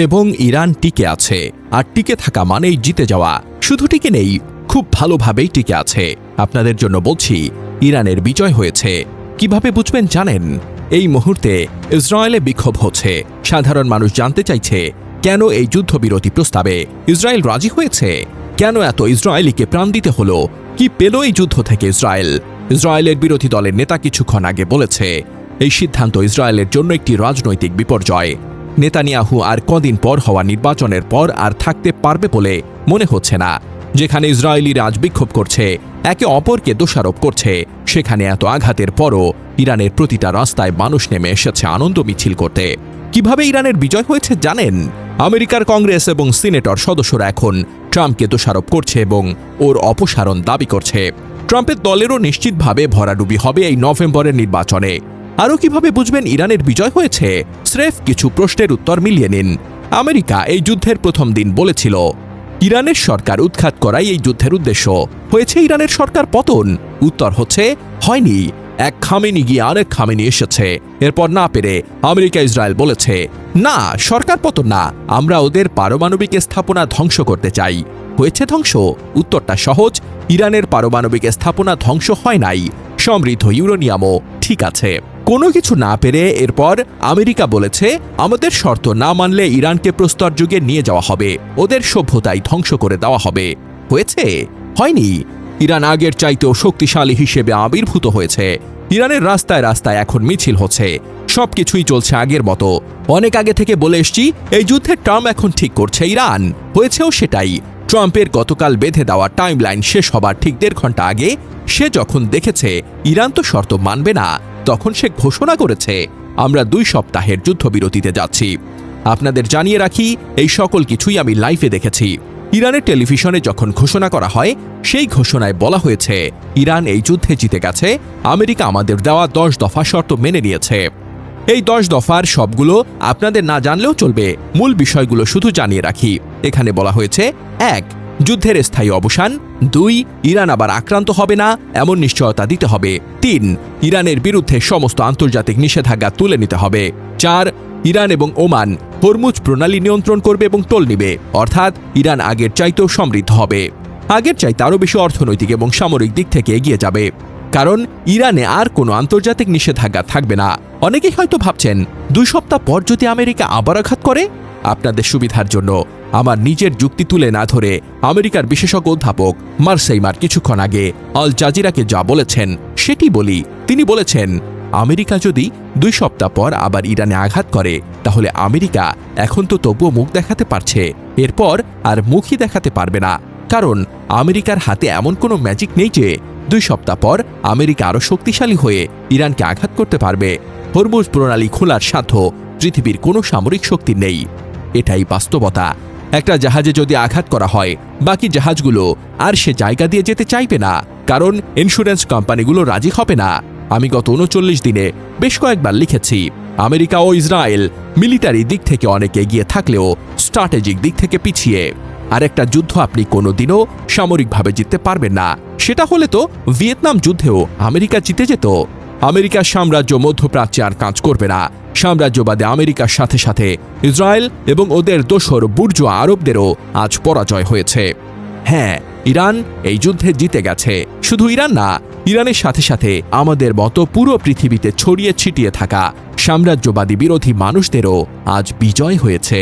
এবং ইরান টিকে আছে, আর টিকে থাকা মানেই জিতে যাওয়া। শুধু টিকে নেই, খুব ভালোভাবেই টিকে আছে। আপনাদের জন্য বলছি, ইরানের বিজয় হয়েছে। কিভাবে বুঝবেন জানেন? এই মুহূর্তে ইসরায়েলে বিক্ষোভ হচ্ছে। সাধারণ মানুষ জানতে চাইছে, কেন এই যুদ্ধবিরতি প্রস্তাবে ইসরায়েল রাজি হয়েছে? কেন এত ইসরায়েলিকে প্রাণ দিতে হলো? কি পেল এই যুদ্ধ থেকে ইসরায়েল? ইসরায়েলের বিরোধী দলের নেতা কিছুক্ষণ আগে বলেছে, এই সিদ্ধান্ত ইসরায়েলের জন্য একটি রাজনৈতিক বিপর্যয়। নেতানিয়াহু আর কদিন পর হওয়া নির্বাচনের পর আর থাকতে পারবে বলে মনে হচ্ছে না। যেখানে ইসরায়েলিরা আজ বিক্ষোভ করছে, একে অপরকে দোষারোপ করছে, সেখানে এত আঘাতের পরও ইরানের প্রতিটা রাস্তায় মানুষ নেমে এসেছে আনন্দ মিছিল করতে। কিভাবে ইরানের বিজয় হয়েছে জানেন? আমেরিকার কংগ্রেস এবং সিনেটর সদস্যরা এখন ট্রাম্পকে দোষারোপ করছে এবং ওর অপসারণ দাবি করছে। ট্রাম্পের দলেরও নিশ্চিতভাবে ভরাডুবি হবে এই নভেম্বরের নির্বাচনে। আরও কিভাবে বুঝবেন ইরানের বিজয় হয়েছে? স্রেফ কিছু প্রশ্নের উত্তর মিলিয়ে নিন। আমেরিকা এই যুদ্ধের প্রথম দিন বলেছিল, ইরানের সরকার উৎখাত করাই এই যুদ্ধের উদ্দেশ্য। হয়েছে ইরানের সরকার পতন? উত্তর হচ্ছে, হয়নি। এক খামেনি গিয়ে আরেক খামেনি এসেছে। এরপর না পেরে আমেরিকা ইসরায়েল বলেছে, না, সরকার পতন না, আমরা ওদের পারমাণবিক স্থাপনা ধ্বংস করতে চাই। হয়েছে ধ্বংস? উত্তরটা সহজ, ইরানের পারমাণবিক স্থাপনা ধ্বংস হয় নাই। সমৃদ্ধ ইউরেনিয়ামও ঠিক আছে। কোনো কিছু না পেরে এরপর আমেরিকা বলেছে, আমাদের শর্ত না মানলে ইরানকে প্রস্তর যুগে নিয়ে যাওয়া হবে, ওদের সভ্যতাই ধ্বংস করে দেওয়া হবে। হয়েছে? হয়নি। ইরান আগের চাইতেও শক্তিশালী হিসেবে আবির্ভূত হয়েছে। ইরানের রাস্তায় রাস্তায় এখন মিছিল হচ্ছে। সবকিছুই চলছে আগের মতো। অনেক আগে থেকে বলে এসছি, এই যুদ্ধের টার্ম এখন ঠিক করছে ইরান। হয়েছেও সেটাই। ট্রাম্পের গতকাল বেঁধে দেওয়া টাইমলাইন শেষ হবার ঠিক 1.5 ঘন্টা আগে সে যখন দেখেছে ইরান তো শর্ত মানবে না, তখন সে ঘোষণা করেছে, আমরা 2 সপ্তাহের যুদ্ধবিরতিতে যাচ্ছি। আপনাদের জানিয়ে রাখি, এই সকল কিছুই আমি লাইভে দেখেছি। ইরানের টেলিভিশনে যখন ঘোষণা করা হয়, সেই ঘোষণায় বলা হয়েছে, ইরান এই যুদ্ধে জিতে গেছে, আমেরিকা আমাদের দেওয়া 10 দফা শর্ত মেনে নিয়েছে। এই 10 দফার সবগুলো আপনাদের না জানলেও চলবে, মূল বিষয়গুলো শুধু জানিয়ে রাখি। এখানে বলা হয়েছে, 1. যুদ্ধের স্থায়ী অবসান। 2. ইরান আবার আক্রান্ত হবে না এমন নিশ্চয়তা দিতে হবে। 3. ইরানের বিরুদ্ধে সমস্ত আন্তর্জাতিক নিষেধাজ্ঞা তুলে নিতে হবে। 4. ইরান এবং ওমান হরমুজ প্রণালী নিয়ন্ত্রণ করবে এবং টোল নিবে, অর্থাৎ ইরান আগের চাইতেও সমৃদ্ধ হবে। আগের চাইতে আরও বেশি অর্থনৈতিক এবং সামরিক দিক থেকে এগিয়ে যাবে, কারণ ইরানে আর কোনো আন্তর্জাতিক নিষেধাজ্ঞা থাকবে না। অনেকেই হয়তো ভাবছেন, 2 সপ্তাহ পর যদি আমেরিকা আবার আঘাত করে? আপনাদের সুবিধার জন্য আমার নিজের যুক্তি তুলে না ধরে আমেরিকার বিশেষজ্ঞ অধ্যাপক মার্সেইমার কিছুক্ষণ আগে আল জাজিরাকে যা বলেছেন সেটি বলি। তিনি বলেছেন, আমেরিকা যদি 2 সপ্তাহ পর আবার ইরানে আঘাত করে, তাহলে আমেরিকা এখন তো তবুও মুখ দেখাতে পারছে, এরপর আর মুখই দেখাতে পারবে না। কারণ আমেরিকার হাতে এমন কোনো ম্যাজিক নেই যে 2 সপ্তাহ পর আমেরিকা আরও শক্তিশালী হয়ে ইরানকে আঘাত করতে পারবে। হরমুজ প্রণালী খোলার সাধ্য পৃথিবীর কোনো সামরিক শক্তির নেই। এটাই বাস্তবতা। একটা জাহাজে যদি আঘাত করা হয়, বাকি জাহাজগুলো আর সে জায়গা দিয়ে যেতে চাইবে না, কারণ ইন্স্যুরেন্স কোম্পানিগুলো রাজি হবে না। আমি গত 39 দিনে বেশ কয়েকবার লিখেছি, আমেরিকা ও ইসরায়েল মিলিটারি দিক থেকে অনেক এগিয়ে থাকলেও স্ট্র্যাটেজিক দিক থেকে পিছিয়ে। আর একটা যুদ্ধ আপনি কোনোদিনও সামরিকভাবে জিততে পারবেন না। সেটা হলে তো ভিয়েতনাম যুদ্ধেও আমেরিকা জিতে যেত। আমেরিকার সাম্রাজ্য মধ্যপ্রাচ্যে আর কাজ করবে না। সাম্রাজ্যবাদে আমেরিকার সাথে সাথে ইসরায়েল এবং ওদের দোসর বুর্জোয়া আরবদেরও আজ পরাজয় হয়েছে। হ্যাঁ, ইরান এই যুদ্ধে জিতে গেছে। শুধু ইরান না, ইরানের সাথে সাথে আমাদের মতো পুরো পৃথিবীতে ছড়িয়ে ছিটিয়ে থাকা সাম্রাজ্যবাদী বিরোধী মানুষদেরও আজ বিজয় হয়েছে।